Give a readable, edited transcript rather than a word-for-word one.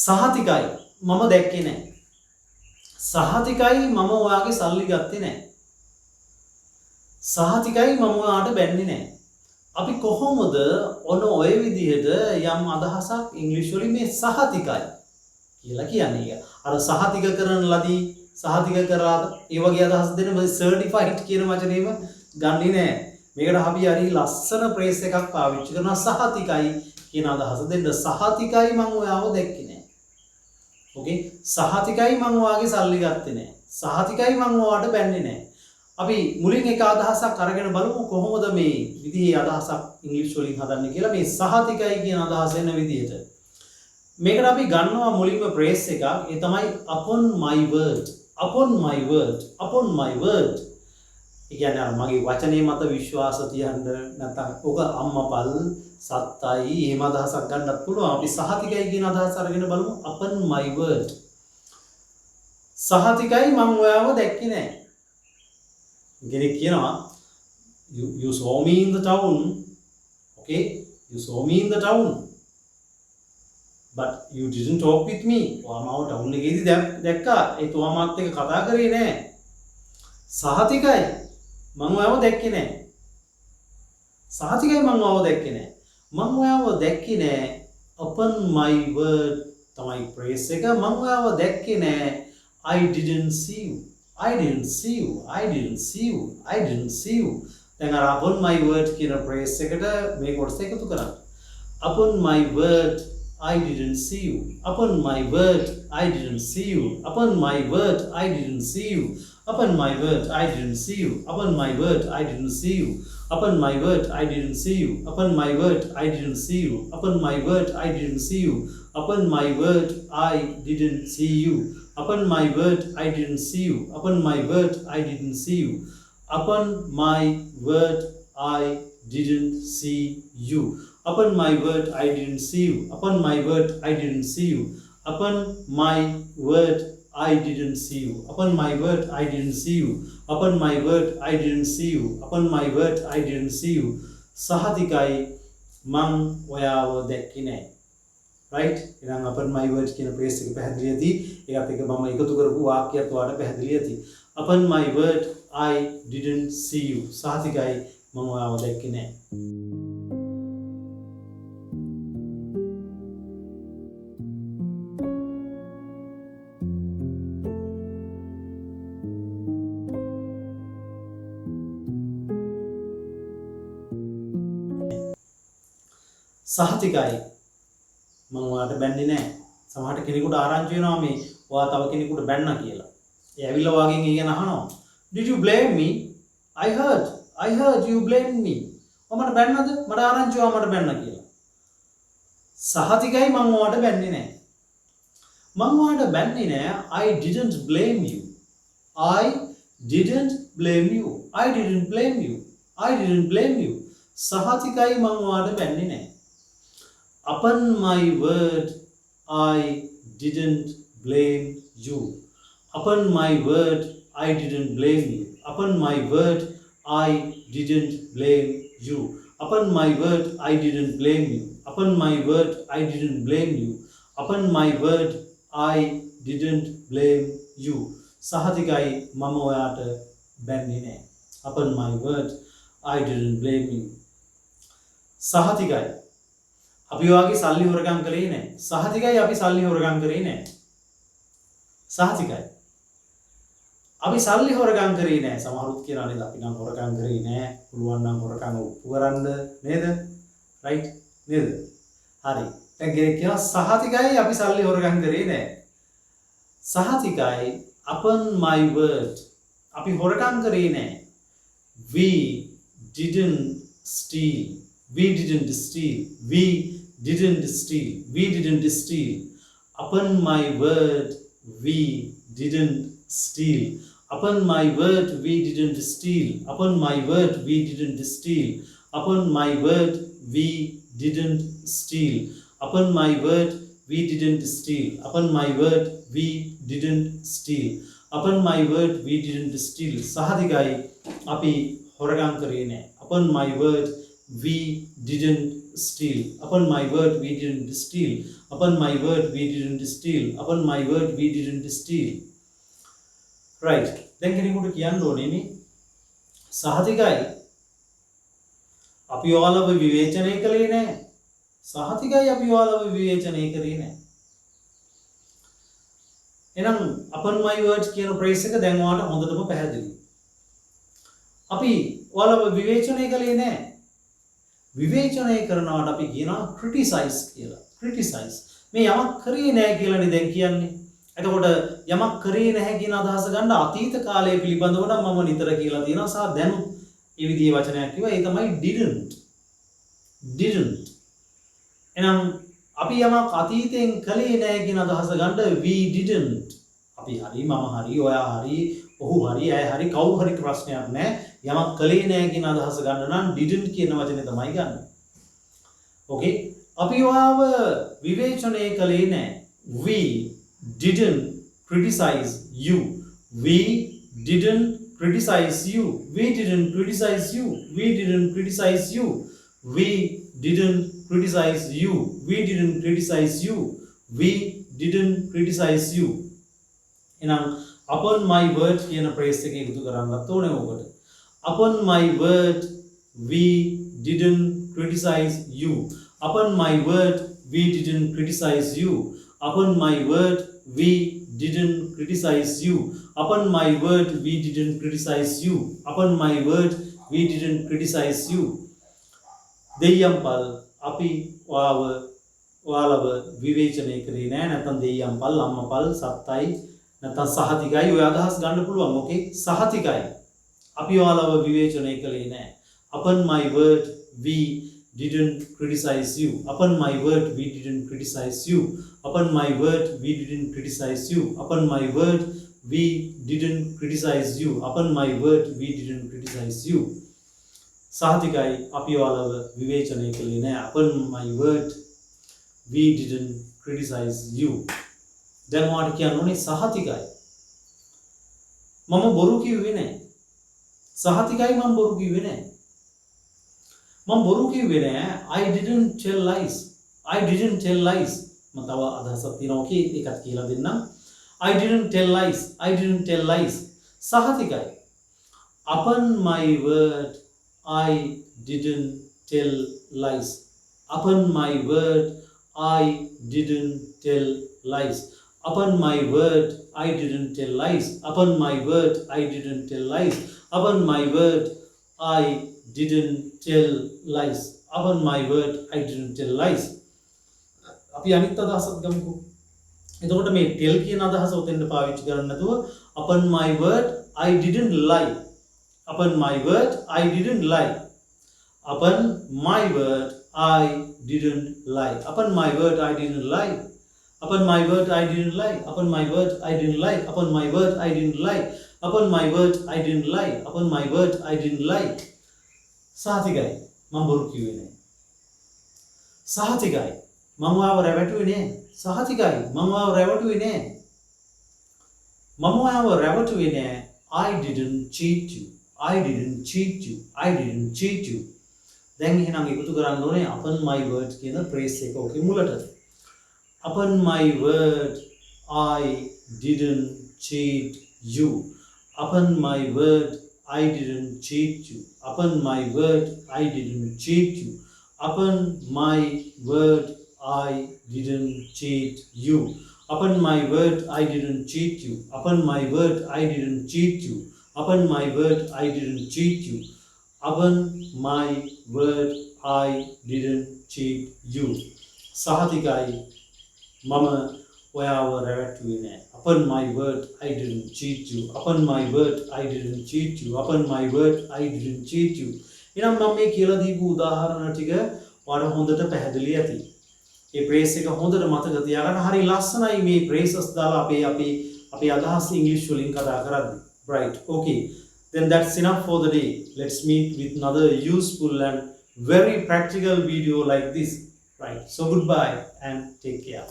සහතිකයි මම දැක්කේ නැහැ. සහතිකයි මම ඔයාගේ සල්ලි ගත්තේ නැහැ. සහතිකයි මම ඔයාට බැන්නේ නැහැ. අපි කොහොමද ඔන ඔය විදිහට යම් අදහසක් ඉංග්‍රීසි වලින් මේ සහතිකයි කියලා කියන්නේ. අර සහතික කරන ලදී සහතික කරලා ඒ වගේ අදහස් දෙන සර්ටිෆයිඩ් කියන වචනේම ගන්නේ නැහැ. මේකට අපි හරි ලස්සන ප්‍රේස් එකක් පාවිච්චි කරනවා සහතිකයි කියන අදහස දෙන්න. සහතිකයි මම ඔයාව දැක්කේ නැහැ. ඕකේ සහතිකයි මම ඔයාගේ සල්ලි ගත්තේ නැහැ. සහතිකයි මම ඔයාට බැන්නේ නැහැ. අපි මුලින් එක අදහසක් අරගෙන බලමු කොහොමද මේ විදිහේ අදහසක් ඉංග්‍රීසි වලින් හදන්නේ කියලා. මේ සහතිකයි කියන අදහස එන විදිහට මේකට අපි ගන්නවා මුලින්ම ප්‍රේස් එකක්. ඒ තමයි upon my word. upon my word. upon my word. ඒ කියන්නේ මගේ වචනේ මත විශ්වාස තියන්න නැත්නම් ඔක අම්මපල් සත්තයි එහෙම අදහසක් ගන්නත් පුළුවන්. අපි සහතිකයි කියන අදහස අරගෙන බලමු upon my word. සහතිකයි මම ඔයාව දැක්කේ නැහැ. කෙනෙක් කියනවා you saw me in the town. Okay, you saw me in the town. But you didn't talk with me. ඔයා මාව ටවුන් එකේදී දැක්කා. ඒ තුවා මාත් එක්ක කතා කරේ නැහැ. සහතිකයි මම ඔයාව දැක්කේ නැහැ. සහතිකයි මම ඔයාව දැක්කේ නැහැ. මම ඔයාව දැක්කේ නැහැ. upon my word තමයි ප්‍රේස් එක. මම ඔයාව දැක්කේ නැහැ. I didn't see you. I didn't see you. I didn't see you. I didn't see you. දැන් අර upon my word කියන ප්‍රේස් එකට මේ කොටස එකතු කරන්න. upon my word I didn't see you. Upon my word I didn't see you. Upon my word I didn't see you. Upon my word I didn't see you. Upon my word I didn't see you. Upon my word I didn't see you. Upon my word I didn't see you. Upon my word I didn't see you. Upon my word I didn't see you. Upon my word I didn't see you. Upon my word I didn't see you. Upon my word I didn't see you. Upon my word I didn't see you. Upon my word I didn't see you. Upon my word I didn't see you. Upon my word I didn't see you. Upon my word I didn't see you. Upon my word I didn't see you. සහතිකයි මං ඔයාව දැක්කේ නැහැ. right? එහෙනම් upon my word කියන praise එක පැහැදිලි ඇති. ඒකත් එක්ක මම එකතු කරපු වාක්‍යයත් ඔයාලට පැහැදිලි ඇති. Upon my word I didn't see you. සහතිකයි මම ඔයාව දැක්කේ නැහැ. සහතිකයි මම ඔයාට බැන්නේ නැහැ. සමහරට කෙනෙකුට ආරංචි වෙනවා මේ ඔයා තව කෙනෙකුට බැන්නා කියලා. ඒ ඇවිල්ලා වාගෙන් ඊගෙන අහනවා did you blame me? I heard you blame me. මට බැන්නද? මට ආරංචි වුණා මට බැන්නා කියලා. සහතිකයි මම ඔයාට බැන්නේ නැහැ. මම ඔයාට බැන්නේ නැහැ. I didn't blame you. I didn't blame you. I didn't blame you. I didn't blame you. සහතිකයි මම ඔයාට බැන්නේ නැහැ. Upon my word, I didn't blame you. Upon my word, I didn't blame you. Upon my word, I didn't blame you. Upon my word, I didn't blame you. Upon my word, I didn't blame you. Upon my word, I didn't blame you. සහතිකයි මම ඔයාට බැන්නේ නැහැ. Upon my word, I didn't blame you. සහතිකයි අපි වාගේ සල්ලි හොරගම් කළේ නැහැ. සහතිකයි අපි සල්ලි හොරගම් කරේ නැහැ. සහතිකයි අපි සල්ලි හොරගම් කරේ නැහැ. සමහරුත් කියනවා නේද අපි නම් හොරගම් කරේ නැහැ. පුළුවන් නම් හොරගම් ඔප්පු කරන්න නේද? රයිට් නේද? හරි. දැන් කෙනෙක් කියනවා සහතිකයි අපි සල්ලි හොරගම් කරේ නැහැ. සහතිකයි upon my word අපි හොරගම් කරේ නැහැ. We didn't steal. We didn't steal. We didn't steal. We didn't steal. Upon my word, we didn't steal. Upon my word, we didn't steal. Upon my word, we didn't steal. Upon my word, we didn't steal. Upon my word, we didn't steal. Upon my word, we didn't steal. Upon my word, we didn't steal. සහතිකයි අපි හොරගම් කරේ නැහැ. Upon my word, we didn't steal. Upon my word, we didn't steal. Upon my word, we didn't steal. Upon my word, we didn't steal. Right. දැන් කෙනෙකුට කියන්න ඕනේ නේ සහතිකයි අපි ඔයාලව විවේචනය කළේ නැහැ. සහතිකයි අපි ඔයාලව විවේචනය කරේ නැහැ. එහෙනම් upon my words කියන phrase එක දැන් ඔයාලට හොඳටම පැහැදිලි. අපි ඔයාලව විවේචනය කළේ නැහැ. විවේචනය කරනවාට අපි කියනවා criticize කියලා. criticize. මේ යමක් කරේ නැහැ කියලානේ දැන් කියන්නේ. එතකොට යමක් කරේ නැහැ කියන අදහස ගන්න අතීත කාලය පිළිබඳව නම් මම නිතර කියලා තියෙනවා සහ දැනුත් ඒ විදිහේ වචනයක් කිව්වා. ඒ තමයි didn't. එහෙනම් අපි යමක් අතීතයෙන් කළේ නැහැ කියන අදහස ගන්න we didn't. අපි හරි මම හරි ඔයා හරි ඔහු හරි ඇය හරි කවුරු හරි ප්‍රශ්නයක් නැහැ. යමක් කළේ නැහැ කියන අදහස ගන්න නම් didn't කියන වචනේ තමයි ගන්න. ඕකේ. අපි ඔයාව විවේචනය කළේ නැහැ. We didn't criticize you. We didn't criticize you. We didn't criticize you. We didn't criticize you. We didn't criticize you. We didn't criticize you. We didn't criticize you. එහෙනම් upon my word කියන phrase එක එකතු කරන්නත් ඕනේ ඔකට. Upon my word we didn't criticize you. Upon my word we didn't criticize you. Upon my word we didn't criticize you. Upon my word we didn't criticize you. Upon my word we didn't criticize you. දෙයියන්පල් අපි ඔයාලව විවේචනය කරේ නෑ. නැත්නම් දෙයියන්පල් අම්මපල් සත්තයි නැත්නම් සහතිකයි ඔය අදහස් ගන්න පුළුවන්. ඕකේ සහතිකයි අපි ඔයාලව විවේචනය කළේ නෑ. Upon my word we didn't criticize you. Upon my word we didn't criticize you. Upon my word we didn't criticize you. Upon my word we didn't criticize you. Upon my word we didn't criticize you. සහතිකයි අපි ඔයාලව විවේචනය කළේ නැහැ. Upon my word we didn't criticize you. දැන් ඔයාලට කියන්න ඕනේ සහතිකයි මම බොරු කිව්වේ නැහැ. සහතිකයි මම බොරු කිව්වේ නැහැ. මම බොරු කිව්වේ නැහැ. I didn't tell lies. I didn't tell lies. මම තව අදහසක් තියෙනවා. ඕකේ ඒකත් කියලා දෙන්නම්. I didn't tell lies. I didn't tell lies. සහතිකයි upon my word I didn't tell lies. Upon my word I didn't tell lies. Upon my word I didn't tell lies. Upon my word I didn't tell lies. Upon my word I didn't tell lies. Upon my word I didn't tell lies. අපි අනිත් අදහසක් ගමුකෝ. එතකොට මේ tell කියන අදහස උතෙන්ද පාවිච්චි කරන්නේ නැතුව upon my word I didn't lie. Upon my word I didn't lie. Upon my word I didn't lie. Upon my word I didn't lie. Upon my word I didn't lie. Upon my word I didn't lie. Upon my word I didn't lie. Upon my word I didn't lie. Upon my word I didn't lie. සහතිකයි මම බොරු කිව්වේ නෑ. සහතිකයි මම ඔයාව රැවටුවේ නෑ. සහතිකයි මම ඔයාව රැවටුවේ නෑ. මම ඔයාව රැවටුවේ නෑ. I didn't cheat you. I didn't cheat you. I didn't cheat you. දැන් එහෙනම් එකතු කරන්න ඕනේ upon my word කියන phrase එක ඔකේ මුලට. Upon my word I didn't cheat you. Upon my word I didn't cheat you. Upon my word I didn't cheat you. Upon my word I didn't cheat you. Upon my word I didn't cheat you. Upon my word I didn't cheat you. Upon my word I didn't cheat you. Upon my word I didn't cheat you. සහතිකයි මම ඔයාව රැවටුවේ නෑ. Upon my word I didn't cheat you. Upon my word I didn't cheat you. Upon my word I didn't cheat you. එහෙනම් මම මේ කියලා දීපු උදාහරණ ටික ඔයාලට හොඳට පැහැදිලි ඇති. මේ ප්‍රේස් එක හොඳට මතක තියාගන්න. හරි ලස්සනයි මේ ප්‍රේසස් දාලා අපේ අදහස් ඉංග්‍රීසි වලින් කතා කරද්දී. Right. Okay. Then that's enough for the day. Let's meet with another useful and very practical video like this. Right. So goodbye and take care.